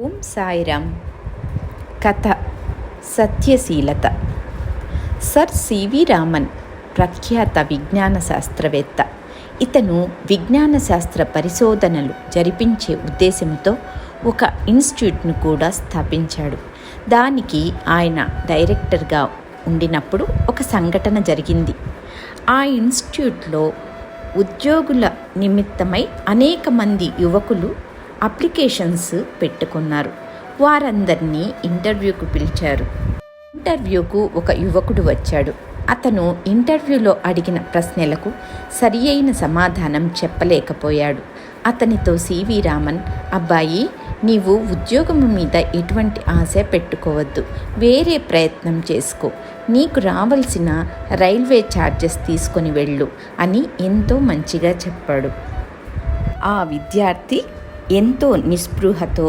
ఓం సాయిరామ్. కథ సత్యశీలత. Sir C V Raman ప్రఖ్యాత విజ్ఞాన శాస్త్రవేత్త. ఇతను విజ్ఞాన శాస్త్ర పరిశోధనలు జరిపించే ఉద్దేశంతో ఒక ఇన్స్టిట్యూట్ను కూడా స్థాపించాడు. దానికి ఆయన డైరెక్టర్గా ఉండినప్పుడు ఒక సంఘటన జరిగింది. ఆ ఇన్స్టిట్యూట్లో ఉద్యోగుల నిమిత్తమై అనేక మంది యువకులు అప్లికేషన్స్ పెట్టుకున్నారు. వారందరినీ ఇంటర్వ్యూకు పిలిచారు. ఇంటర్వ్యూకు ఒక యువకుడు వచ్చాడు. అతను ఇంటర్వ్యూలో అడిగిన ప్రశ్నలకు సరి అయిన సమాధానం చెప్పలేకపోయాడు. అతనితో సివి రామన్, అబ్బాయి, నీవు ఉద్యోగం మీద ఎటువంటి ఆశ పెట్టుకోవద్దు, వేరే ప్రయత్నం చేసుకో, నీకు రావాల్సిన రైల్వే ఛార్జెస్ తీసుకొని వెళ్ళు అని ఎంతో మంచిగా చెప్పాడు. ఆ విద్యార్థి ఎంతో నిస్పృహతో